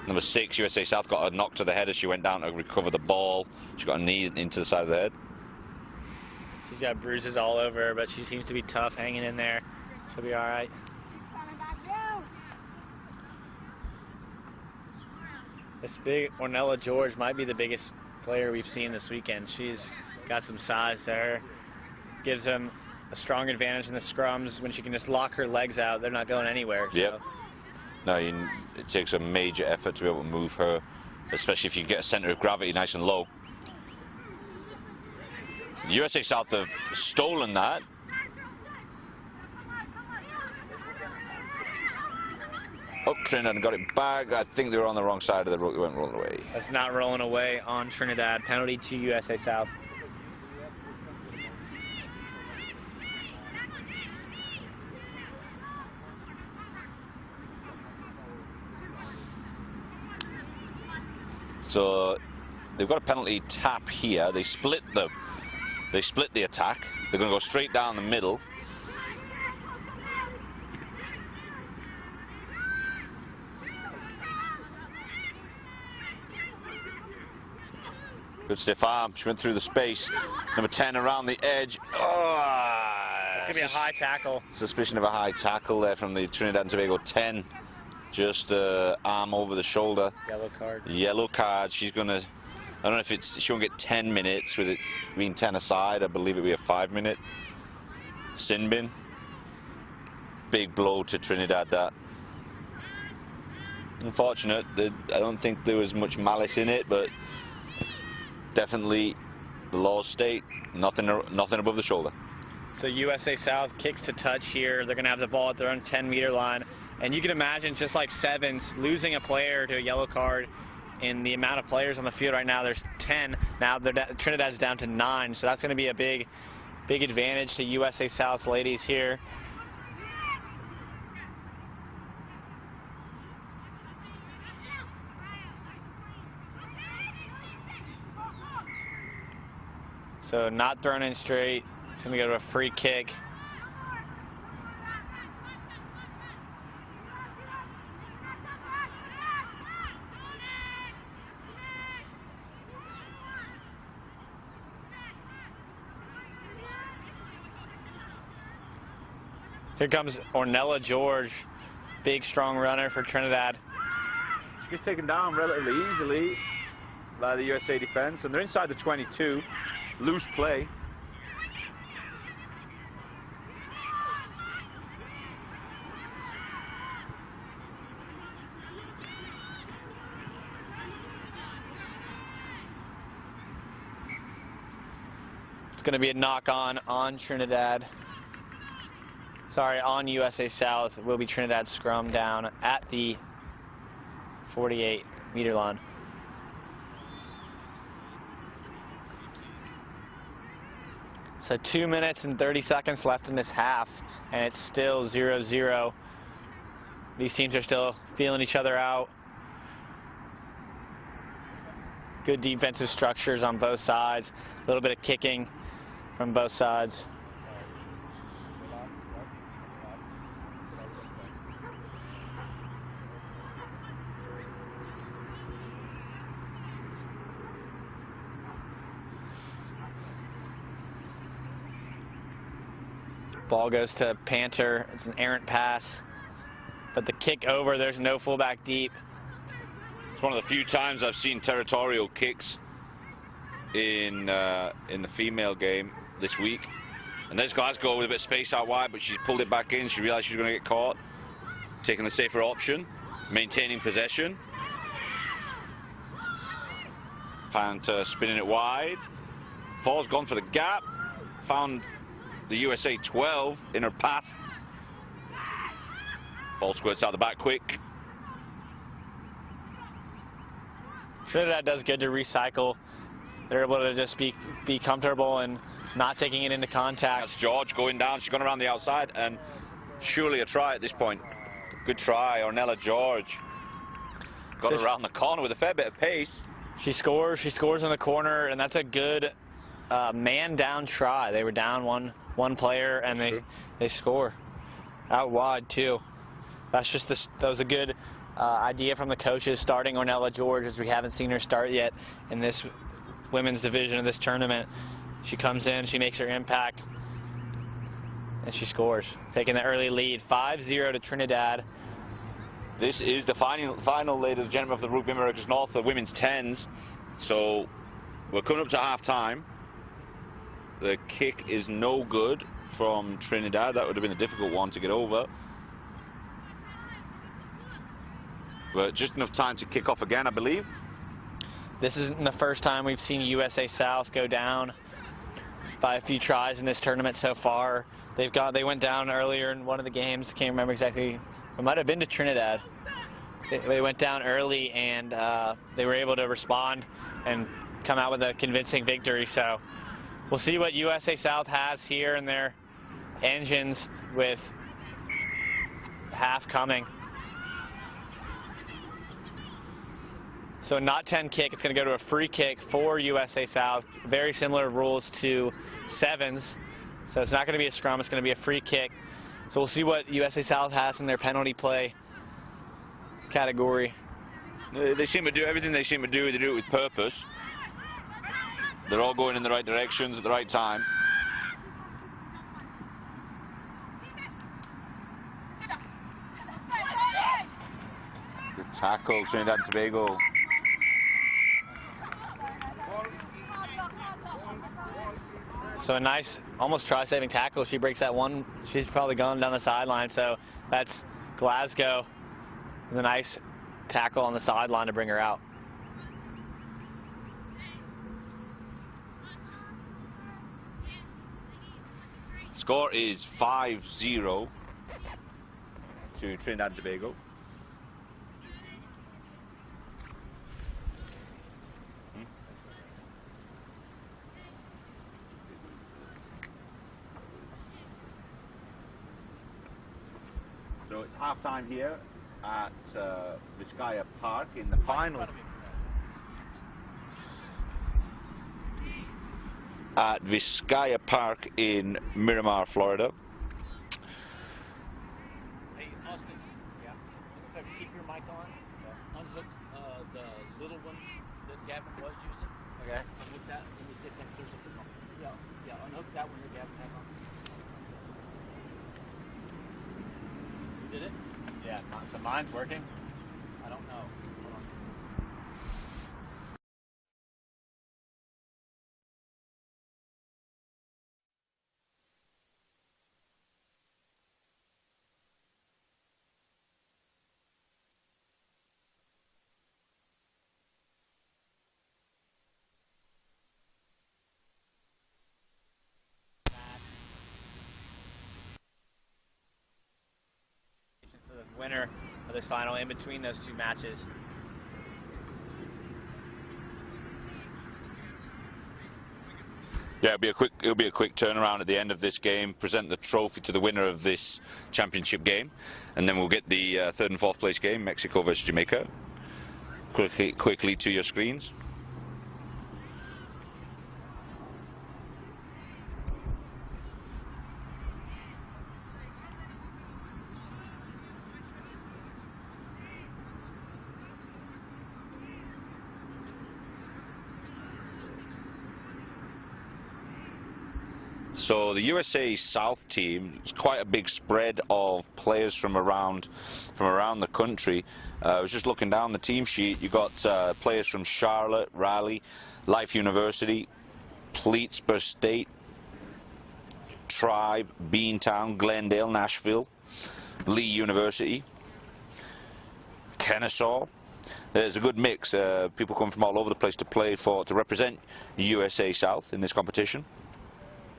Number 6, USA South, got a knock to the head as she went down to recover the ball. She got a knee into the side of the head.
She's got bruises all over her, but she seems to be tough, hanging in there. She'll be all right. This big Ornella George might be the biggest player we've seen this weekend. She's got some size to her. Gives them a strong advantage in the scrums. When she can just lock her legs out, they're not going anywhere. So.
Yep. No, it takes a major effort to be able to move her, especially if you get a center of gravity nice and low. The USA South have stolen that. Oh, Trinidad got it back. I think they were on the wrong side of the road. They went rolling away.
That's not rolling away on Trinidad. Penalty to USA South.
So they've got a penalty tap here. They split the attack. They're going to go straight down the middle. Good stiff arm. She went through the space. Number 10 around the edge. Oh,
it's going to be a high tackle.
Suspicion of a high tackle there from the Trinidad and Tobago 10. Just arm over the shoulder.
Yellow card.
Yellow card. She's going to, I don't know if she won't get 10 minutes with it being 10 aside. I believe it'll be a 5-minute sin bin. Big blow to Trinidad, that. Unfortunate. I don't think there was much malice in it, but definitely the laws state nothing above the shoulder.
So USA South kicks to touch here. They're going to have the ball at their own 10-meter line. And you can imagine, just like 7's, losing a player to a yellow card in the amount of players on the field right now. There's 10. Now Trinidad's down to 9. So that's going to be a big advantage to USA South's ladies here. So not thrown in straight. It's going to go to a free kick. Here comes Ornella George, big, strong runner for Trinidad.
She gets taken down relatively easily by the USA defense, and they're inside the 22. Loose play.
It's going to be a knock-on Trinidad. Sorry, on USA South. It will be Trinidad scrum down at the 48-meter line. So 2 minutes and 30 seconds left in this half, and it's still 0-0. These teams are still feeling each other out. Good defensive structures on both sides. A little bit of kicking from both sides. Ball goes to Panther. It's an errant pass. But the kick over, there's no fullback deep.
It's one of the few times I've seen territorial kicks in the female game this week. And there's Glasgow with a bit of space out wide, but she's pulled it back in. She realized she's going to get caught. Taking the safer option, maintaining possession. Panther spinning it wide. Fall's gone for the gap. Found the USA 12 in her path. Ball squirts out the back quick.
Trinidad does good to recycle. They're able to just be comfortable and not taking it into contact.
That's George going down. She's gone around the outside, and surely a try at this point. Good try, Ornella George. Got her around the corner with a fair bit of pace.
She scores in the corner, and that's a good man down try. They were down one player, and they score out wide too. That's just that was a good idea from the coaches, starting Ornella George, as we haven't seen her start yet in this women's division of this tournament. She comes in, she makes her impact, and she scores, taking the early lead. 5-0 to Trinidad.
This is the final, ladies and gentlemen, of the Rugby Americas North, the women's 10s. So we're coming up to half-time. The kick is no good from Trinidad. That would have been a difficult one to get over. But just enough time to kick off again, I believe.
This isn't the first time we've seen USA South go down by a few tries in this tournament so far. They went down earlier in one of the games. Can't remember exactly. It might have been to Trinidad. They went down early, and they were able to respond and come out with a convincing victory. So we'll see what USA South has here in their engines with half coming. So not 10 kick, it's going to go to a free kick for USA South. Very similar rules to 7's. So it's not going to be a scrum, it's going to be a free kick. So we'll see what USA South has in their penalty play category.
They seem to do everything they seem to do. They do it with purpose. They're all going in the right directions at the right time. Good tackle, Trinidad and Tobago.
So a nice, almost try-saving tackle. She breaks that one. She's probably gone down the sideline. So that's Glasgow with a nice tackle on the sideline to bring her out.
Score is 5-0 to Trinidad and Tobago. So it's half-time here at Vizcaya Park in the final. At Vizcaya Park in Miramar, Florida.
Hey, Austin. Yeah. Keep your mic on. Unhook the little one that Gavin was using.
Okay.
Unhook that. Let me see if there's a. Yeah. Unhook that one that Gavin had on. You did it?
Yeah. So mine's working.
I don't know. Hold on.
For the winner of this final in between those two matches.
Yeah, it'll be a quick turnaround at the end of this game. Present the trophy to the winner of this championship game, and then we'll get the third and fourth place game, Mexico versus Jamaica, quickly to your screens. So the USA South team is quite a big spread of players from around the country. I was just looking down the team sheet. You got players from Charlotte, Raleigh, Life University, Plattsburgh State, Tribe, Beantown, Glendale, Nashville, Lee University, Kennesaw. There's a good mix. People come from all over the place to represent USA South in this competition.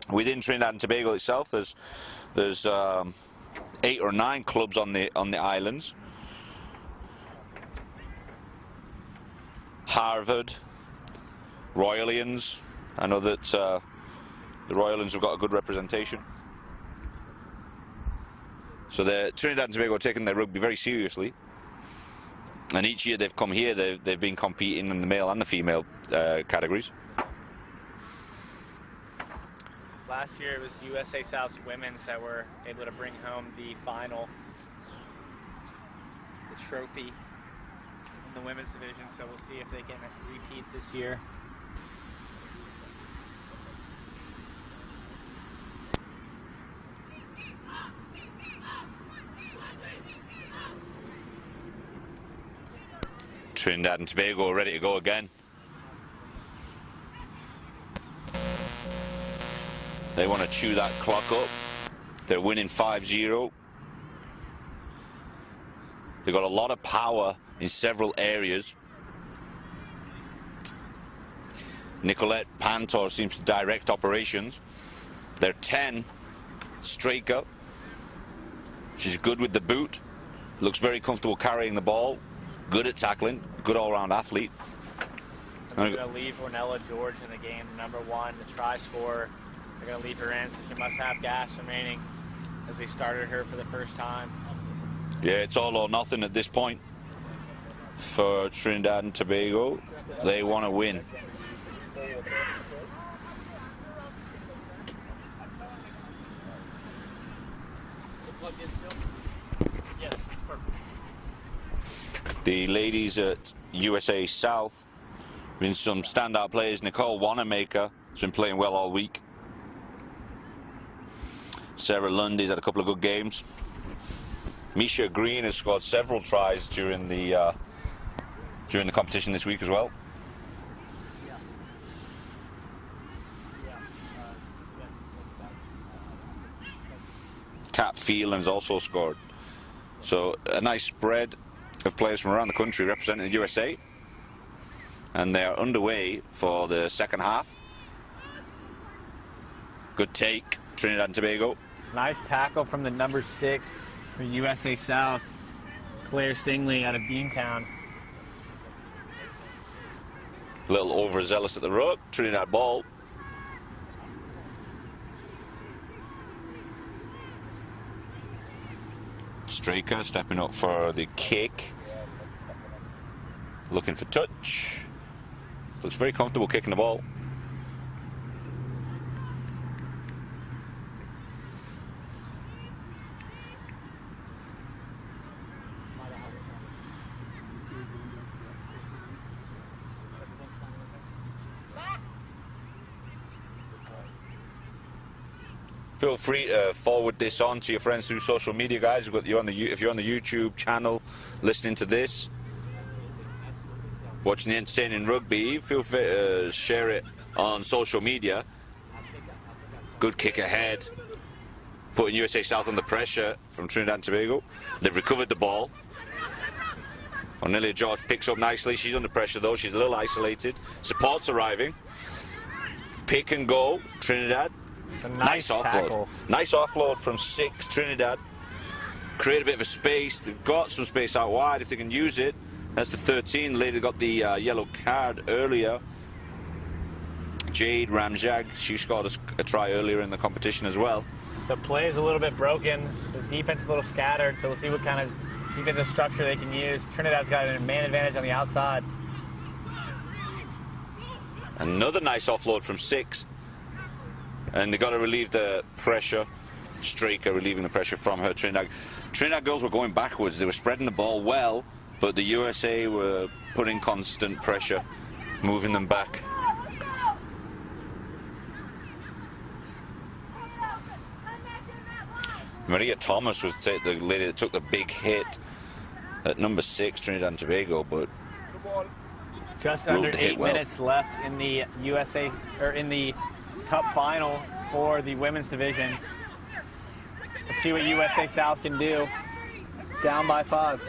Within Trinidad and Tobago itself, there's 8 or 9 clubs on the islands. Harvard, Royalians. I know that the Royalians have got a good representation. So Trinidad and Tobago are taking their rugby very seriously. And each year they've come here, they've been competing in the male and the female categories.
Last year it was USA South's women's that were able to bring home the final, the trophy in the women's division, so we'll see if they can repeat this year.
Trinidad and Tobago are ready to go again. They want to chew that clock up. They're winning 5-0. They've got a lot of power in several areas. Nicolette Pantor seems to direct operations. They're 10. Straker. She's good with the boot. Looks very comfortable carrying the ball. Good at tackling. Good all-round athlete.
They're going to leave Ornella George in the game, number 1, the try scorer. They're going to leave her in, so she must have gas remaining as we started her for the first time.
Yeah, it's all or nothing at this point for Trinidad and Tobago. They want to win.
Yes, perfect.
The ladies at USA South, been some standout players. Nicole Wanamaker has been playing well all week. Sarah Lundy's had a couple of good games. Misha Green has scored several tries during the competition this week as well. Kat Phelan's also scored. So a nice spread of players from around the country representing the USA. And they are underway for the second half. Good take, Trinidad and Tobago.
Nice tackle from the number 6 for USA South, Claire Stingley out of Beantown.
A little overzealous at the ruck. Trinidad ball. Straker stepping up for the kick. Looking for touch. Looks very comfortable kicking the ball. Feel free to forward this on to your friends through social media, guys. If you're on the YouTube channel listening to this, watching the entertaining rugby, feel free to share it on social media. Good kick ahead, putting USA South under pressure from Trinidad and Tobago. They've recovered the ball. Ornelia George picks up nicely. She's under pressure though. She's a little isolated. Support's arriving. Pick and go, Trinidad. Nice offload.
Tackle.
Nice offload from 6, Trinidad. Create a bit of a space. They've got some space out wide if they can use it. That's the 13. Lady got the yellow card earlier. Jade Ramjag. She scored a try earlier in the competition as well.
So play is a little bit broken. The defense is a little scattered, so we'll see what kind of defensive structure they can use. Trinidad's got a man advantage on the outside.
Another nice offload from 6. And they got to relieve the pressure. Straker relieving the pressure from her. Trinidad girls were going backwards. They were spreading the ball well, but the USA were putting constant pressure, moving them back. Maria Thomas was the lady that took the big hit at number 6, Trinidad and Tobago, but
just under 8 minutes left in the USA, or in the Cup final for the women's division. Let's see what USA South can do. Down by 5.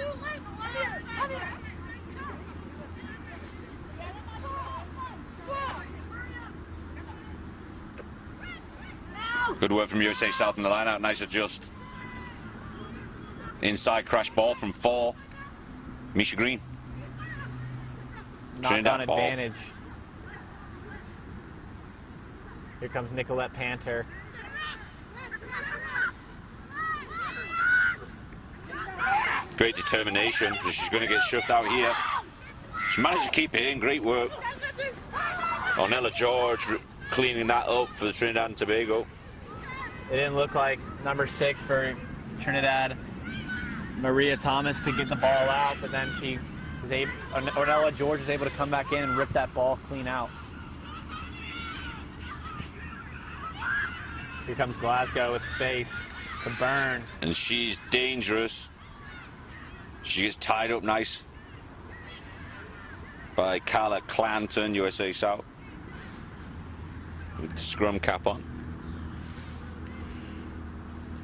Good work from USA South in the line out. Nice adjust. Inside crash ball from 4. Misha Green.
Knock-on advantage. Here comes Nicolette Panter.
Great determination. She's going to get shoved out here. She managed to keep it in. Great work. Ornella George cleaning that up for the Trinidad and Tobago.
It didn't look like number 6 for Trinidad. Maria Thomas could get the ball out, but then she was able, Ornella George was able to come back in and rip that ball clean out. Here comes Glasgow with space to burn.
And she's dangerous. She gets tied up nice by Carla Clanton, USA South, with the scrum cap on.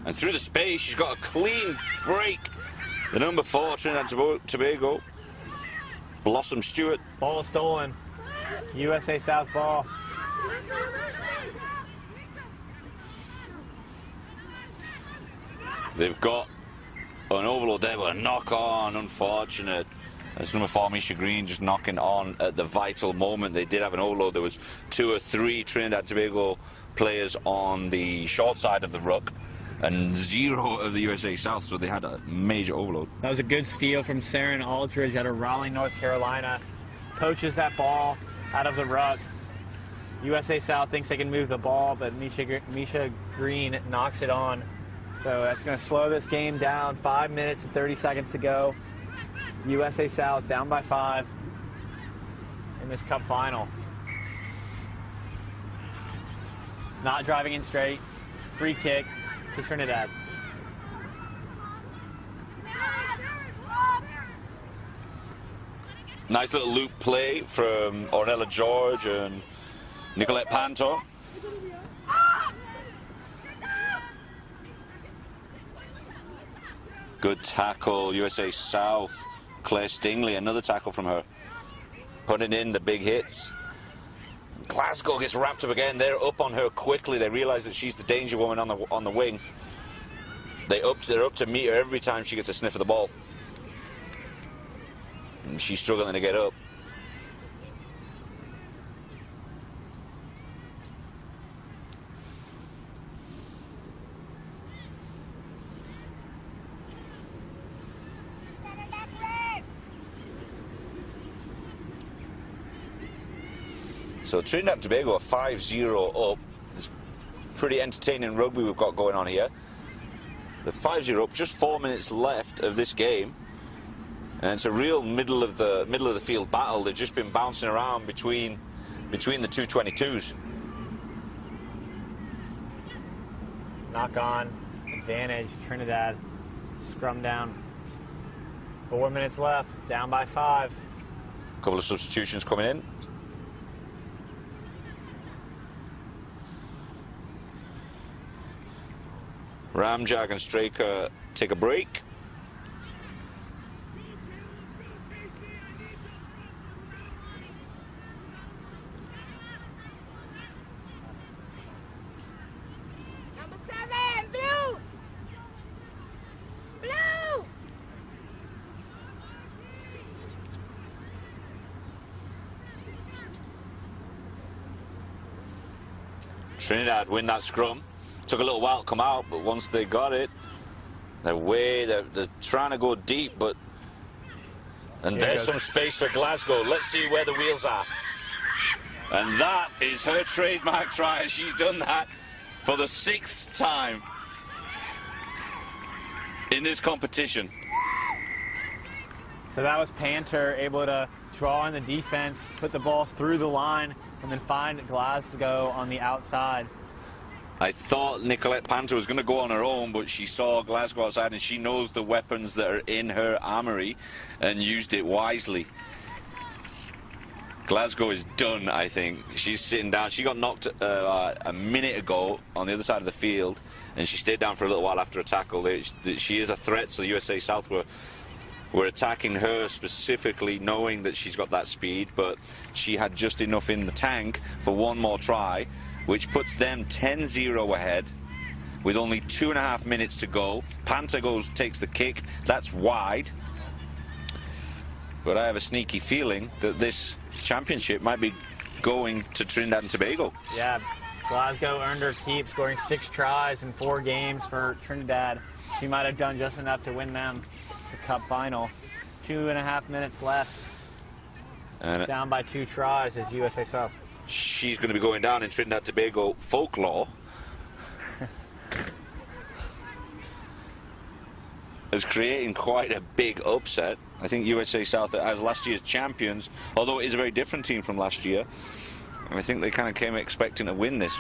And through the space, she's got a clean break. The number 4, Trinidad and Tobago, Blossom Stewart.
Ball stolen. USA South ball.
They've got an overload there, but a knock on, unfortunate. That's number 4, Misha Green, just knocking on at the vital moment. They did have an overload. There was 2 or 3 Trinidad and Tobago players on the short side of the ruck, and 0 of the USA South, so they had a major overload.
That was a good steal from Saren Aldridge out of Raleigh, North Carolina. Coaches that ball out of the ruck. USA South thinks they can move the ball, but Misha Green knocks it on. So that's going to slow this game down. 5 minutes and 30 seconds to go. USA South down by 5 in this Cup final. Not driving in straight. Free kick to Trinidad.
Nice little loop play from Ornella George and Nicolette Panter. Good tackle, USA South. Claire Stingley, another tackle from her. Putting in the big hits. Glasgow gets wrapped up again. They're up on her quickly. They realize that she's the danger woman on the wing. They're up to meet her every time she gets a sniff of the ball. And she's struggling to get up. So Trinidad and Tobago are 5-0 up. It's pretty entertaining rugby we've got going on here. They're 5-0 up, just 4 minutes left of this game. And it's a real middle of the field battle. They've just been bouncing around between the two 22s.
Knock on, advantage, Trinidad, scrum down. 4 minutes left, down by 5.
A couple of substitutions coming in. Ramjag and Straker take a break.
Number 7, blue! Blue!
Trinidad win that scrum. Took a little while to come out, but once they got it, they're trying to go deep, but... And there's some space for Glasgow. Let's see where the wheels are. And that is her trademark try. She's done that for the 6th time in this competition.
So that was Panther able to draw in the defense, put the ball through the line, and then find Glasgow on the outside.
I thought Nicolette Panther was going to go on her own, but she saw Glasgow outside and she knows the weapons that are in her armory and used it wisely. Glasgow is done, I think. She's sitting down. She got knocked a minute ago on the other side of the field, and she stayed down for a little while after a tackle. She is a threat, so the USA South were attacking her specifically, knowing that she's got that speed, but she had just enough in the tank for one more try, which puts them 10-0 ahead with only 2.5 minutes to go. Panther takes the kick. That's wide. But I have a sneaky feeling that this championship might be going to Trinidad and Tobago.
Yeah, Glasgow earned her keep, scoring 6 tries in 4 games for Trinidad. She might have done just enough to win them the cup final. 2.5 minutes left.
And
down by 2 tries is USA South.
She's going to be going down in Trinidad and Tobago folklore. As creating quite a big upset. I think USA South, as last year's champions, although it is a very different team from last year, I think they kind of came expecting to win this.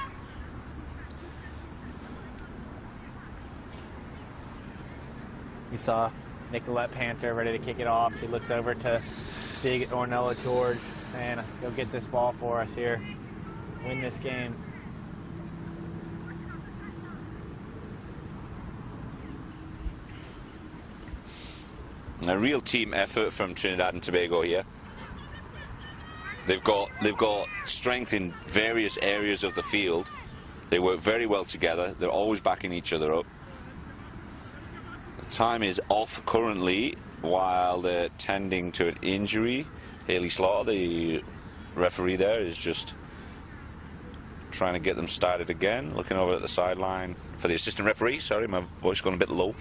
You saw Nicolette Panther ready to kick it off. She looks over to Big Ornella George saying, go get this ball for us here. Win this game.
A real team effort from Trinidad and Tobago here. They've got strength in various areas of the field. They work very well together. They're always backing each other up. The time is off currently while they're tending to an injury. Haley Slaughter, the referee there, is just trying to get them started again. Looking over at the sideline for the assistant referee. Sorry, my voice gone a bit low.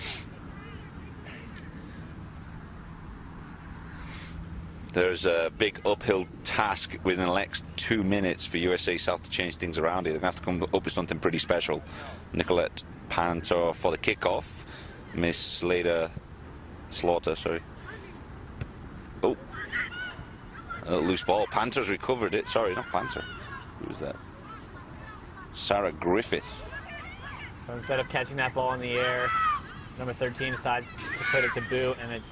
There's a big uphill task within the next 2 minutes for USA South to change things around here. They're going to have to come up with something pretty special. Nicolette Panther for the kickoff. Miss Slaughter, sorry. Oh. A loose ball. Panther's recovered it. Sorry, not Panther. Who's that? Sarah Griffith.
So instead of catching that ball in the air, number 13 decides to put it to boot, and it's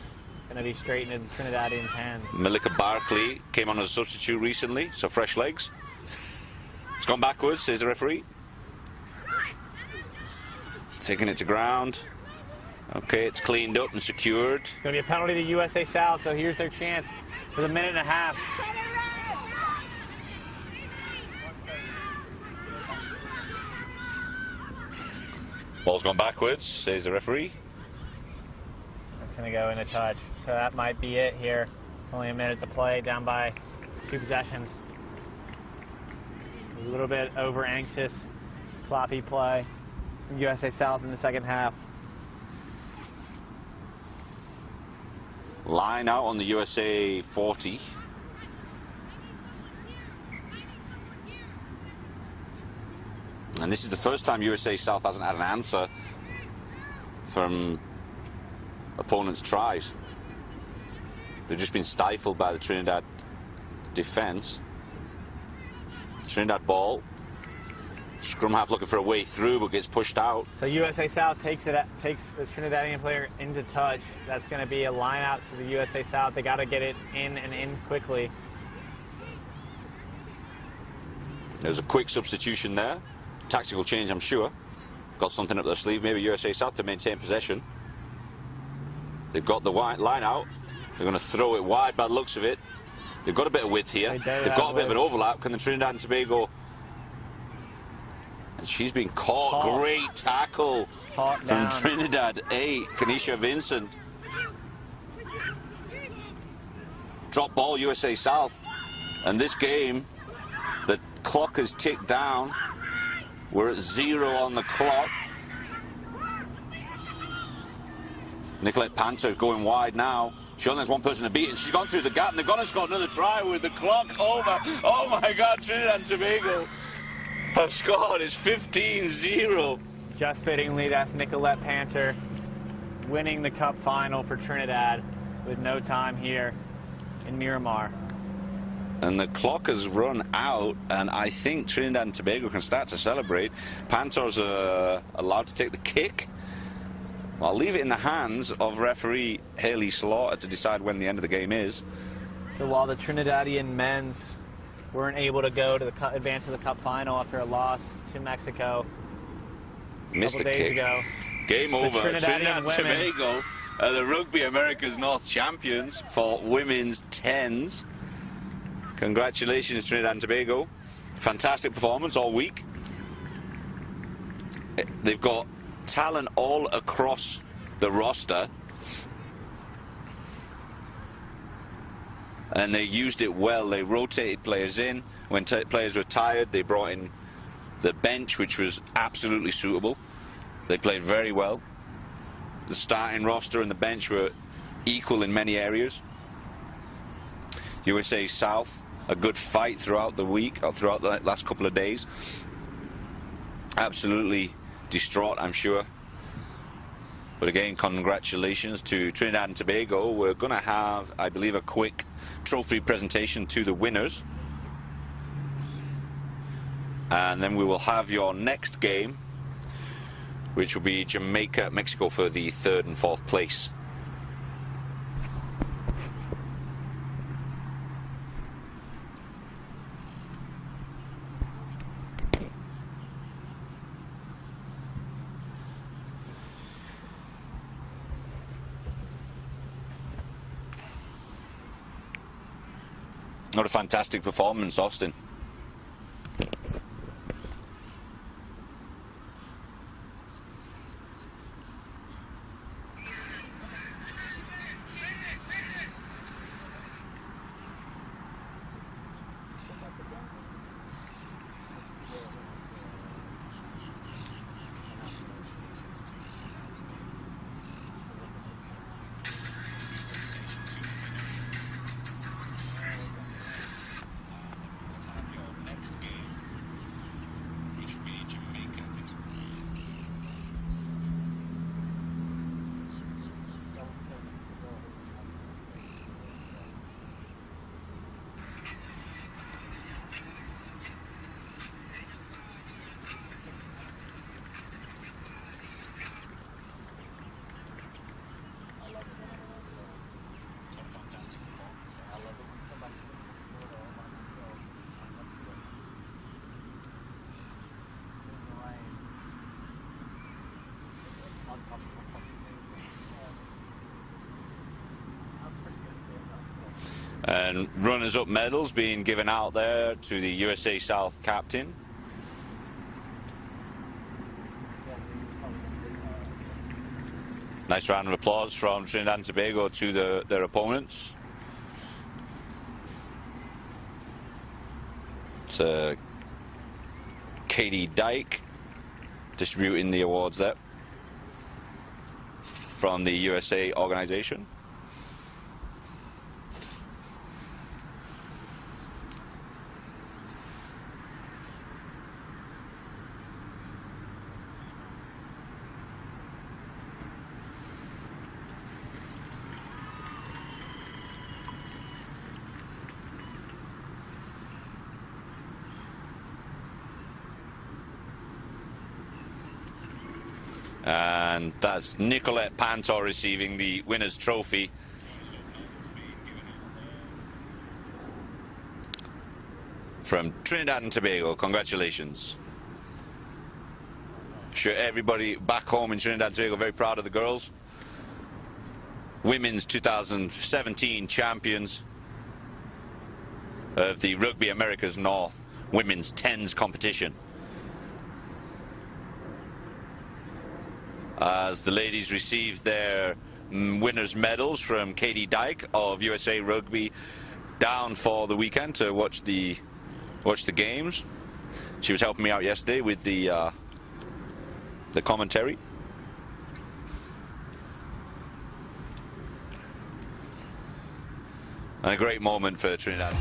going to be straight into Trinidadian's hands.
Malika Barkley came on as a substitute recently, so fresh legs. It's gone backwards, says the referee. Taking it to ground. Okay, it's cleaned up and secured.
It's going to be a penalty to USA South, so here's their chance for the 1.5 minutes.
Ball's gone backwards, says the referee.
It's going to go in a touch. So that might be it here. Only a minute to play, down by 2 possessions. A little bit over anxious, sloppy play from USA South in the second half.
Line out on the USA 40. And this is the first time USA South hasn't had an answer from opponents' tries. They've just been stifled by the Trinidad defense. Trinidad ball. Scrum half looking for a way through, but gets pushed out.
So USA South takes the Trinidadian player into touch. That's going to be a line out to the USA South. They got to get it in and in quickly.
There's a quick substitution there. Tactical change, I'm sure. Got something up their sleeve. Maybe USA South to maintain possession. They've got the line out. They're going to throw it wide by the looks of it. They've got a bit of width here. They've got a bit of an overlap. Can the Trinidad and Tobago... And she's been caught. Great tackle from Trinidad. 8, Kanisha Vincent. Drop ball, USA South. And this game, the clock has ticked down. We're at 0 on the clock. Nicolette Panther going wide now. She only has one person to beat, and she's gone through the gap, and they're going to score another try with the clock over. Oh my God, Trinidad and Tobago have scored. It's 15-0.
Just fittingly, that's Nicolette Panther winning the Cup final for Trinidad with no time here in Miramar.
And the clock has run out, and I think Trinidad and Tobago can start to celebrate. Panther's allowed to take the kick. I'll leave it in the hands of referee Haley Slaughter to decide when the end of the game is.
So while the Trinidadian men's weren't able to go to the advance to the Cup final after a loss to Mexico
Missed the
days
kick.
ago,
Game over. Trinidad and
women
Tobago are the Rugby America's North champions for women's 10s. Congratulations, Trinidad and Tobago. Fantastic performance all week. They've got talent all across the roster, and they used it well. They rotated players in. When players were tired, they brought in the bench, which was absolutely suitable. They played very well. The starting roster and the bench were equal in many areas. USA South, a good fight throughout the week, or throughout the last couple of days. Absolutely distraught, I'm sure. But again, congratulations to Trinidad and Tobago. We're going to have, I believe, a quick trophy presentation to the winners. And then we will have your next game, which will be Jamaica, Mexico for the 3rd and 4th place. What a fantastic performance, Austin. And runners-up medals being given out there to the USA South captain. Nice round of applause from Trinidad and Tobago to their opponents. It's Katie Dyke distributing the awards there from the USA organization. And that's Nicolette Panther receiving the winner's trophy. From Trinidad and Tobago, congratulations. I'm sure everybody back home in Trinidad and Tobago very proud of the girls. Women's 2017 champions of the Rugby America's North Women's 10s competition. As the ladies received their winners' medals from Katie Dyke of USA Rugby down for the weekend to watch the games. She was helping me out yesterday with the commentary. And a great moment for Trinidad.